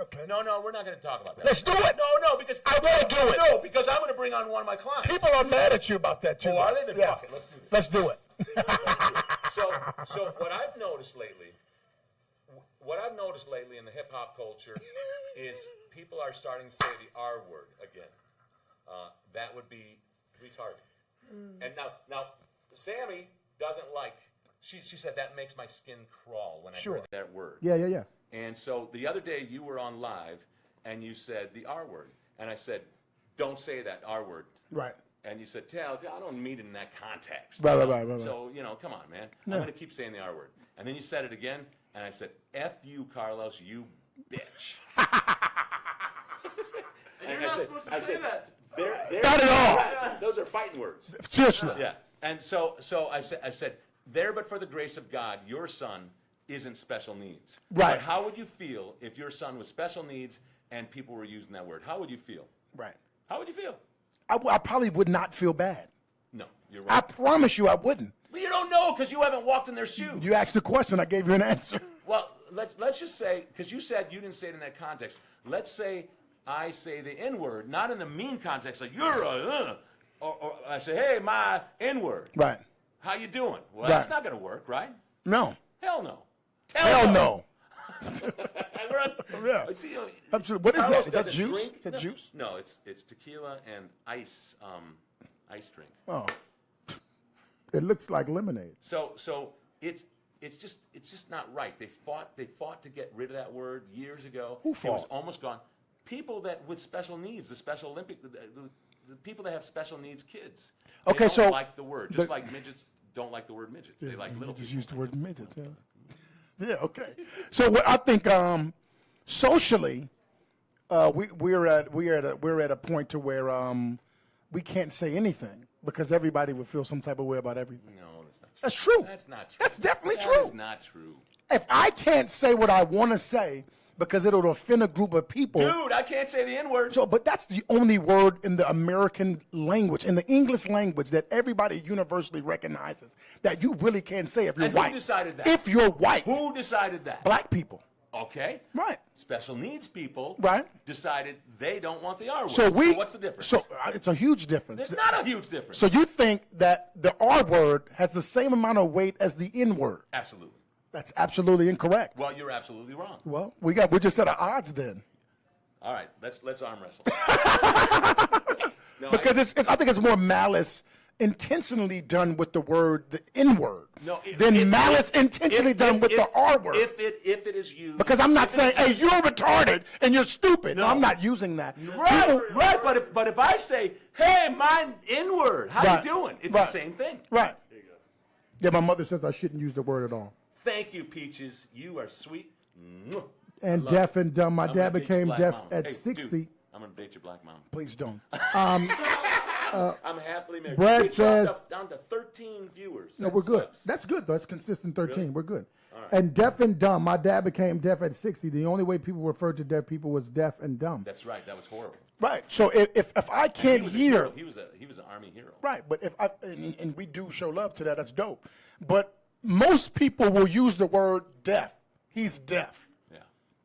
Okay. No, we're not going to talk about that. Let's do it. No, because I want to do it. No, because I'm going to bring on one of my clients. People are mad at you about that too. Oh, are they? Then yeah. fuck it. Let's do this. Let's do it. So what I've noticed lately in the hip hop culture is people are starting to say the R word again. That would be retarded. And now, Sammy doesn't like. She said that makes my skin crawl when I hear that word. Yeah. And so the other day you were on live and you said the R word, and I said, "Don't say that R word." Right. And you said, "Tell, I don't mean it in that context." Right. So come on, man. I'm going to keep saying the R word. And then you said it again, and I said, "F you, Carlos, you bitch." And you're not supposed to say that. They're Not at all. Those are fighting words. Seriously. Yeah. And so I said, "There, but for the grace of God, your son isn't special needs." Right. But how would you feel if your son was special needs and people were using that word? How would you feel? Right. How would you feel? I probably would not feel bad. No, you're I right. promise you I wouldn't. But you don't know because you haven't walked in their shoes. You asked the question, I gave you an answer. Well, let's just say, because you said you didn't say it in that context. Let's say I say the N-word, not in the mean context, like you're a, or I say, "Hey, my N-word." Right. How you doing? Well, Right. that's not going to work, right? No. Hell no. Hell no. Yeah. See, Absolutely. What is Carlos that? Is that doesn't juice? drink. Is that juice? No, it's tequila and ice drink. Oh. It looks like lemonade. So it's just not right. They fought to get rid of that word years ago. Who It was fought? almost gone. People that with special needs, the Special Olympic, the people that have special needs kids. They Okay, don't so like the word, just like midgets don't like the word midgets. They like little just people. use the word midget. Yeah. Yeah. Okay. So what I think socially, we're at a point to where we can't say anything because everybody would feel some type of way about everything. No, that's not true. That's true. That's not true. That's definitely That true. is not true. If I can't say what I want to say because it'll offend a group of people. Dude, I can't say the N-word. So, but that's the only word in the American language, in the English language, that everybody universally recognizes that you really can't say if you're And white. who decided that? If you're white. Who decided that? Black people. Okay. Right. Special needs people Right. decided they don't want the R word. So what's the difference? So it's a huge difference. It's not a huge difference. So you think that the R word has the same amount of weight as the N word? Absolutely. That's absolutely incorrect. Well, you're absolutely wrong. Well, we're just at odds then. All right, let's arm wrestle. No, Because I think it's more malice intentionally done with the word, the N word, than malice intentionally done with the R word. If it is used. Because I'm not saying, "Hey, you're retarded and you're stupid." No, I'm not using that. Right, People- right. But if I say, "Hey, my N word, how Right. you doing?" It's Right. the same thing. Right. There you go. Yeah, my mother says I shouldn't use the word at all. Thank you, Peaches. You are sweet. Mwah. And I love deaf it. and dumb. My I'm dad gonna date became your deaf black mom. at Hey, 60. dude, I'm gonna date your black mom. Please don't. I'm happily married. Brad We says- down to 13 viewers. No, That we're good. sucks. That's good, though. That's consistent 13. Really? We're good. All right. And deaf and dumb. My dad became deaf at 60. The only way people referred to deaf people was deaf and dumb. That's right. That was horrible. Right. So if I can't He was a hear, hero. He was an army hero. right. But if and we do show love to that, that's dope. But most people will use the word deaf. He's deaf. Yeah.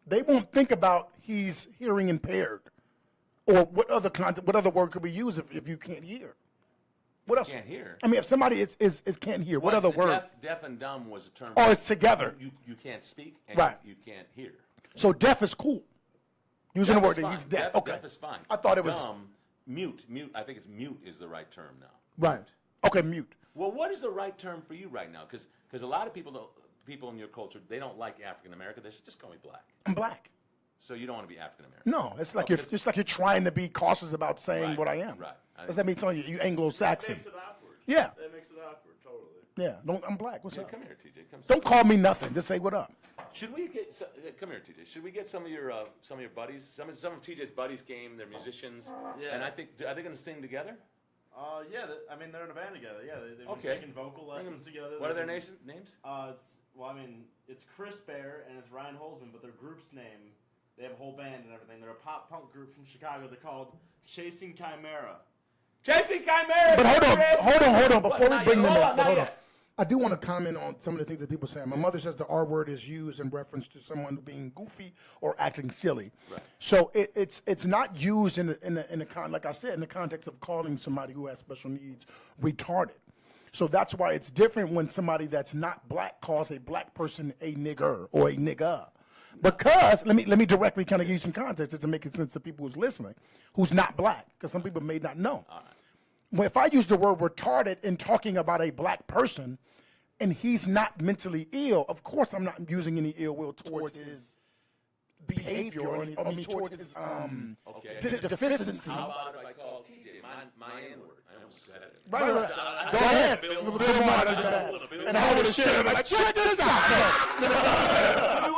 They won't think about he's hearing impaired, or what other word could we use if you can't hear? What else? Can't hear. I mean, if somebody is can't hear, what Well, other it's word? Deaf and dumb was a term. Oh, it's together. You can't speak and Right. you can't hear. So deaf is cool. Using Deaf the word is that he's fine. deaf. Okay. Deaf is fine. I thought it was dumb. Mute. I think it's mute is the right term now. right. Okay, mute. Well, what is the right term for you right now? Because a lot of people in your culture, they don't like African American. They say, just call me black. I'm black. So you don't want to be African American. No, it's like Oh, you're trying to be cautious about saying Right, what I am. right. Does that mean telling you Anglo-Saxon? That makes it awkward. Yeah. That makes it awkward, totally. Yeah. I'm black. What's Yeah, up? come here, TJ. Don't call me nothing. Just say what up. Should we get? Come here, TJ. Should we get some of your buddies? Some of TJ's buddies came. They're musicians. Yeah. And I think are they going to sing together? Yeah, I mean, they're in a band together. Yeah, they've been Okay. taking vocal lessons together. What are their They've names? been- it's Chris Bear and it's Ryan Holzman, but their group's name, they have a whole band and everything. They're a pop punk group from Chicago. They're called Chasing Chimera. Chasing Chimera. But hold on. Before we bring them Hold up, on, hold on. yet. I do want to comment on some of the things that people say. My mother says the R word is used in reference to someone being goofy or acting silly. Right. So it's not used in like I said, in the context of calling somebody who has special needs retarded. So that's why it's different when somebody that's not black calls a black person a nigger or a nigga. Because let me directly kind of give you some context just to make it sense to people who's listening, who's not black, because some people may not know. Well, if I use the word retarded in talking about a black person, and he's not mentally ill, of course I'm not using any ill will towards his behavior or towards his deficiency. How about if I call TJ my N-word? I almost said it. Right. Go ahead, Bill Maher. And I would have shared like, check this out.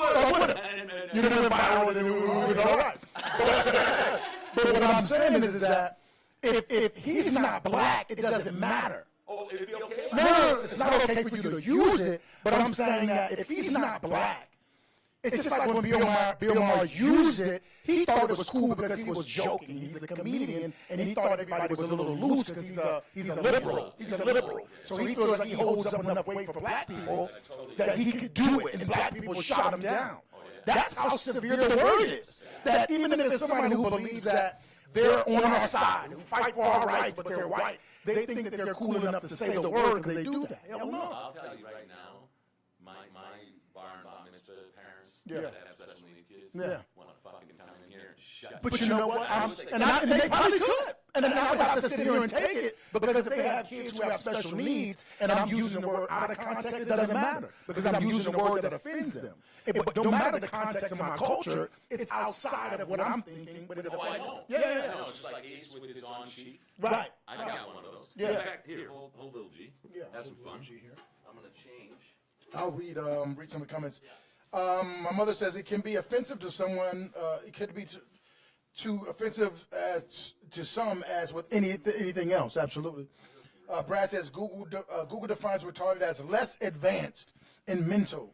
You didn't buy it, and we were all right. But what I'm saying is that if he's not black, it doesn't matter. Oh, it'd be okay? No, it's not okay for you to use it, but I'm saying that if he's not black, it's just like when Bill Maher used it, he thought it was cool because he was joking. He's a comedian, and he thought everybody was a little loose because he's a liberal. He's a liberal. So he feels like he holds up enough weight for black people that he could do it, and black people shot him down. That's how severe the word is. That even if it's somebody who believes that they're on our side, who fight for our rights, but they're white, they think that they're cool enough to say the word because they do that. Hell no. I'll tell you right now, my bar and bat mitzvah parents Yeah. that have special needs kids Yeah. want to fucking come in here and shut But you know what? And they probably could. And then I would have to sit here and take it because if they have kids who have special needs and I'm using the word out of context, it doesn't matter because I'm using the word that offends them. But no matter the context of my culture, it's outside of what I'm thinking. But it offends them. I know, it's just like Ace with his on chief. Right. I got one of those. Yeah. In fact, here, hold little G. Yeah, Have some fun. G here. I'm gonna change. I'll read some of the comments. My mother says it can be offensive to someone. It could be too offensive to some as with anything else. Absolutely. Brad says Google defines retarded as less advanced in mental,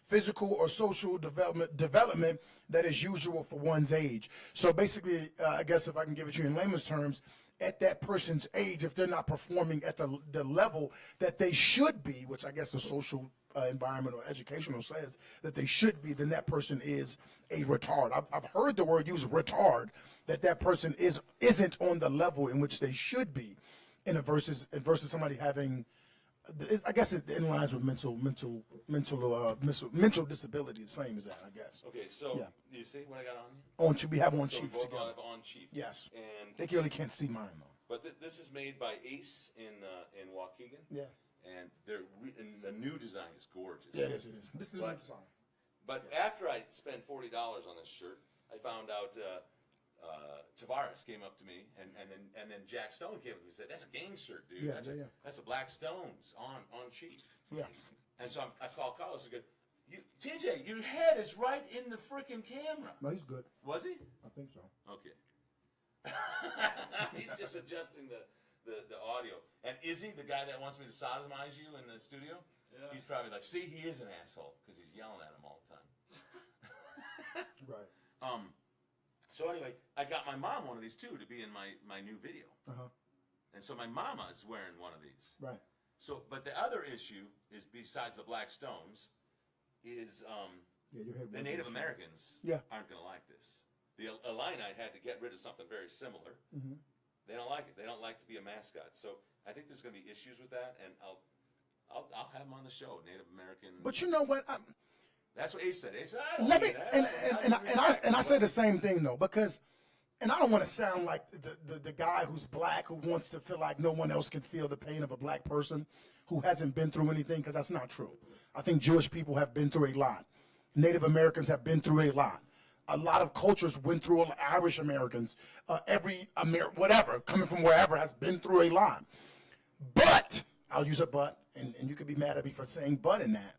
physical, or social development that is usual for one's age. So basically, I guess if I can give it to you in layman's terms, at that person's age, if they're not performing at the level that they should be, which I guess the social environment or educational says that they should be, then that person is a retard. I've heard the word used, retard, that person isn't on the level in which they should be, versus somebody having, I guess it in lines with mental disability, the same as that, I guess. Okay, so Yeah. do you see what I got on here? We have on So we chiefs both together. have on chief. Yes. And They really can't see mine though. but this is made by Ace in Waukegan. Yeah. And and the new design is gorgeous. Yeah, it is. This is a new But- design. But after I spent $40 on this shirt, I found out Tavares came up to me, and then Jack Stone came up to me and said, "That's a gang shirt, dude. Yeah, that's that's a Black Stones on Chief." Yeah. And so I called Carlos and go, TJ, your head is right in the freaking camera. No, he's good. Was he? I think so. Okay. He's just adjusting the audio. And Izzy, the guy that wants me to sodomize you in the studio, he's probably like, see, he is an asshole because he's yelling at him all the time. Right. So anyway, I got my mom one of these too to be in my new video. Uh-huh. And so my mama is wearing one of these. Right. So, but the other issue is, besides the Black Stones, is Yeah, your head the was Native in the Americans Yeah. aren't going to like this. The Illini had to get rid of something very similar. Mm-hmm. They don't like it. They don't like to be a mascot. So I think there's going to be issues with that, and I'll have them on the show. Native American. But you know what? That's what Ace said. Ace said, I don't Let need me that. and I say the same thing though, because and I don't want to sound like the guy who's black who wants to feel like no one else can feel the pain of a black person who hasn't been through anything, because that's not true. I think Jewish people have been through a lot. Native Americans have been through a lot. A lot of cultures went through. Irish Americans, whatever, coming from wherever, has been through a lot. But I'll use a but, and you could be mad at me for saying but in that.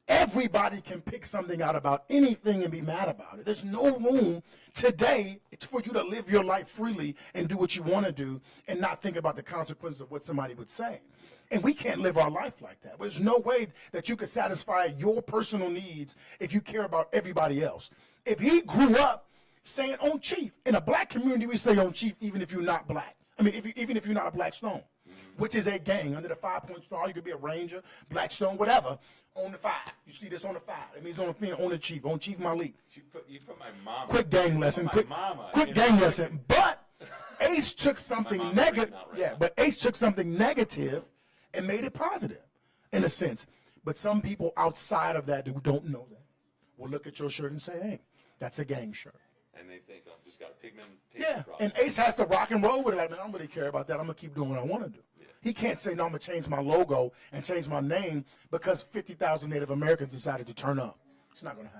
Everybody can pick something out about anything and be mad about it. There's no room today for you to live your life freely and do what you want to do and not think about the consequences of what somebody would say. And we can't live our life like that. There's no way that you could satisfy your personal needs if you care about everybody else. If he grew up saying on chief, in a black community we say on chief even if you're not black. I mean, even if you're not a Black Stone. which is a gang under the 5-point star. You could be a Ranger, Blackstone, whatever. On the 5, you see this on the 5. It means on the field, on the Chief Malik. You put my mama. Quick gang lesson. Quick gang lesson. But Ace took something negative. Yeah, but Ace took something negative and made it positive, in a sense. But some people outside of that who don't know that will look at your shirt and say, "Hey, that's a gang shirt." And they think I've just got a pigmentation problem. And Ace has to rock and roll with it. Like, man, I don't really care about that. I'm gonna keep doing what I want to do. Yeah. He can't say, "No, I'm gonna change my logo and change my name" because 50,000 Native Americans decided to turn up. It's not gonna happen.